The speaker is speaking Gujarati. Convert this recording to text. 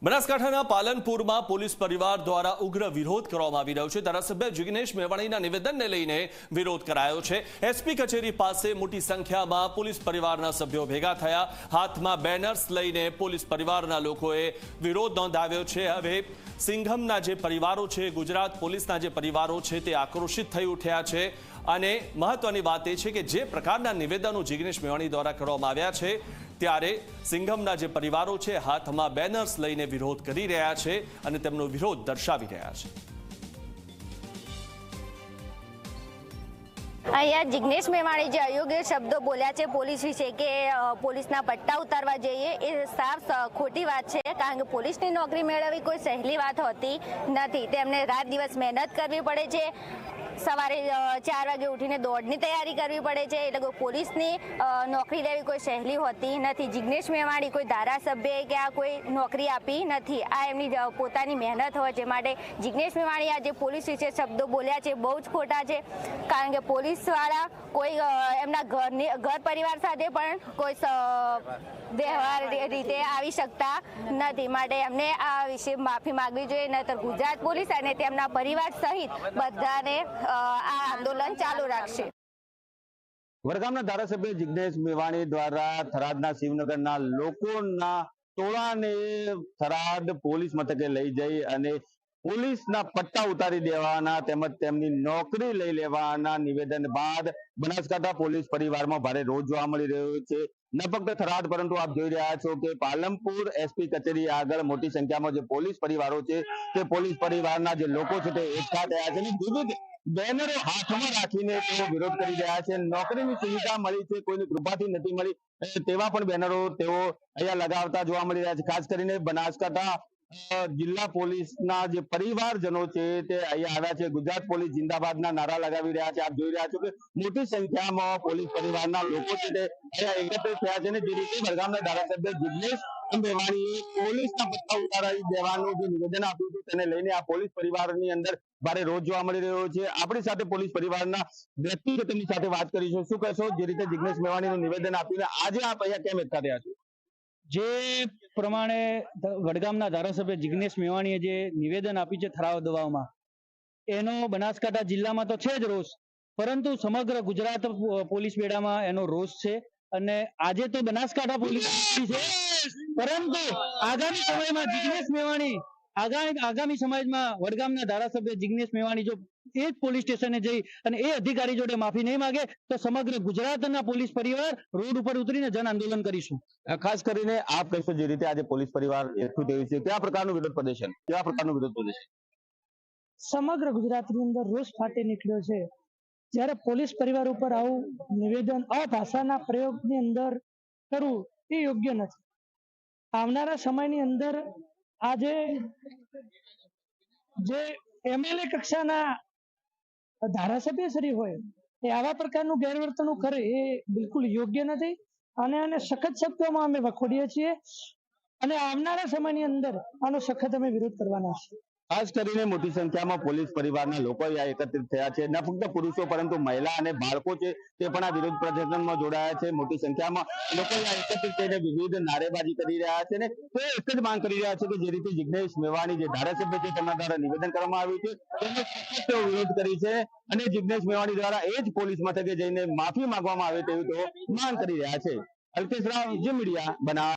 બનાસકાંઠાના પાલનપુરમાં પોલીસ પરિવાર દ્વારા ઉગ્ર વિરોધ કરવામાં આવી રહ્યો છે। ધારાસભ્ય જિગ્નેશ મેવાણીના નિવેદનને લઈને વિરોધ કરાયો છે। એસપી કચેરી પાસે મોટી સંખ્યામાં પોલીસ પરિવારના સભ્યો ભેગા થયા। હાથમાં બેનર્સ લઈને પોલીસ પરિવારના લોકોએ વિરોધ નોંધાવ્યો છે। હવે સિંઘમના જે પરિવારો છે, ગુજરાત પોલીસના જે પરિવારો છે તે આક્રોશિત થઈ ઉઠ્યા છે અને મહત્વની વાત એ છે કે જે પ્રકારના નિવેદનો જિગ્નેશ મેવાણી દ્વારા કરવામાં આવ્યા છે ત્યારે સિંઘમના જે પરિવારો છે હાથમાં બેનર્સ લઈને વિરોધ કરી રહ્યા છે અને તેમનો વિરોધ દર્શાવી રહ્યા છે। અહીંયા જિગ્નેશ મેવાણી જે અયોગ્ય શબ્દો બોલ્યા છે પોલીસ વિશે કે પોલીસના પટ્ટા ઉતારવા જઈએ એ સાફ ખોટી વાત છે, કારણ કે પોલીસની નોકરી મેળવવી કોઈ સહેલી વાત હોતી નથી। તેમને રાત દિવસ મહેનત કરવી પડે છે, સવારે 4 વાગે ઉઠીને દોડની તૈયારી કરવી પડે છે, એટલે પોલીસની નોકરી લેવી કોઈ સહેલી હોતી નથી। જિગ્નેશ મેવાણી કોઈ ધારાસભ્ય કે આ કોઈ નોકરી આપી નથી, આ એમની પોતાની મહેનત હોય છે। માટે જિગ્નેશ મેવાણી આ જે પોલીસ વિશે શબ્દો બોલ્યા છે બહુ જ ખોટા છે, કારણ કે પોલીસવાળા કોઈ એમના ઘર પરિવાર સાથે પણ કોઈ વ્યવહાર રીતે આવી શકતા નથી। માટે એમને આ વિશે માફી માંગવી જોઈએ, નહીતર ગુજરાત પોલીસ અને તેમના પરિવાર સહિત બધાને આ આંદોલન ચાલુ રાખશે। વડગામના ધારાસભ્ય જિગ્નેશ મેવાણી દ્વારા થરાદના શિવનગરના લોકોના ટોળાને થરાદ પોલીસ મથકે લઈ જઈ અને પોલીસના પટ્ટા ઉતારી દેવાના તેમજ તેમની નોકરી લઈ લેવાના નિવેદન બાદ બનાસકાંઠા પોલીસ પરિવારમાં ભારે રોષ જોવા મળી રહ્યો છે। ન ફક્ત થરાદ પરંતુ આપ જોઈ રહ્યા છો કે પાલનપુર એસપી કચેરી આગળ મોટી સંખ્યામાં જે પોલીસ પરિવારો છે તે પોલીસ પરિવારના જે લોકો છે તે એકઠા થયા છે અને વિવિધ બેનરો હાથમાં રાખીને તેઓ વિરોધ કરી રહ્યા છે। નોકરીની સુવિધા મળી છે, કોઈની કૃપાથી નથી મળી તેવા પણ બેનરો તેઓ અહીંયા લગાવતા જોવા મળી રહ્યા છે। ખાસ કરીને બનાસકાંઠા જિલ્લા પોલીસના જે પરિવારજનો છે તે અહીંયા આવ્યા છે, ગુજરાત પોલીસ જિંદાબાદના નારા લગાવી રહ્યા છે। આપ જોઈ રહ્યા છો કે મોટી સંખ્યામાં પોલીસ પરિવારના લોકો છે તે અહીંયા એકત્રિત થયા છે અને જે રીતે વડગામના ધારાસભ્ય જિગ્નેશ મેવાણીએ પોલીસના પટ્ટા ઉતારી દેવાનું જે નિવેદન આપ્યું હતું તેને લઈને આ પોલીસ પરિવારની અંદર ભારે રોષ જોવા મળી રહ્યો છે। આપણી સાથે પોલીસ પરિવારના વ્યક્તિ છે તેમની સાથે વાત કરીશું। શું કહેશો, જે રીતે જિગ્નેશ મેવાણીનું નિવેદન આપ્યું આજે આપ અહીંયા કેમ એકઠા થયા છો? જે પ્રમાણે વડગામના ધારાસભ્ય જિગ્નેશ મેવાણીએ જે નિવેદન આપ્યું છે થરાદ દવામાં, એનો બનાસકાંઠા જિલ્લામાં તો છે જ રોષ, પરંતુ સમગ્ર ગુજરાત પોલીસ બેડામાં એનો રોષ છે અને આજે તો બનાસકાંઠા પોલીસ છે, પરંતુ આગામી સમયમાં જિગ્નેશ મેવાણી આગામી સમાજમાં વડગામના ધારાસભ્ય જિગ્નેશ મેવાણી જો એ જ પોલીસ સ્ટેશને જઈ અને એ અધિકારી જોડે માફી નહીં માંગે તો સમગ્ર ગુજરાતના પોલીસ પરિવાર રોડ ઉપર ઉતરીને જન આંદોલન કરીશું। ખાસ કરીને આપ કહેશો જે રીતે આજે પોલીસ પરિવાર એકઠું થયું છે, કયા પ્રકારનું વિરોધ પ્રદર્શન સમગ્ર ગુજરાતની અંદર રોષ ફાટી નીકળ્યો છે। જ્યારે પોલીસ પરિવાર ઉપર આવું નિવેદન આ ભાષાના પ્રયોગની અંદર કરવું એ યોગ્ય નથી। આવનારા સમયની અંદર આજે જે એમએલએ કક્ષાના ધારાસભ્ય શ્રી હોય એ આવા પ્રકારનું ગેરવર્તણૂક કરે એ બિલકુલ યોગ્ય નથી અને આને સખત શબ્દોમાં અમે વખોડીએ છીએ અને આવનારા સમયની અંદર આનો સખત અમે વિરોધ કરવાના છીએ। ખાસ કરીને મોટી સંખ્યામાં પોલીસ પરિવારના લોકો અહીંયા એકત્રિત થયા છે, ન ફક્ત પુરુષો પરંતુ મહિલા અને બાળકો છે તે પણ આ વિરોધ પ્રદર્શનમાં જોડાયા છે। મોટી સંખ્યામાં લોકો અહીંયા એકત્રિત થઈને વિવિધ નારેબાજી કરી રહ્યા છે ને તે એક જ માંગ કરી રહ્યા છે કે જે રીતે જિગ્નેશ મેવાણી જે ધારાસભ્ય છે તેમના દ્વારા નિવેદન કરવામાં આવ્યું છે તેનો સખત વિરોધ કરી છે અને જિગ્નેશ મેવાણી દ્વારા એ જ પોલીસ મથકે જઈને માફી માંગવામાં આવે તેવી તેઓ માંગ કરી રહ્યા છે। અલ્કેશ રાવ, જી મીડિયા, બનાસ।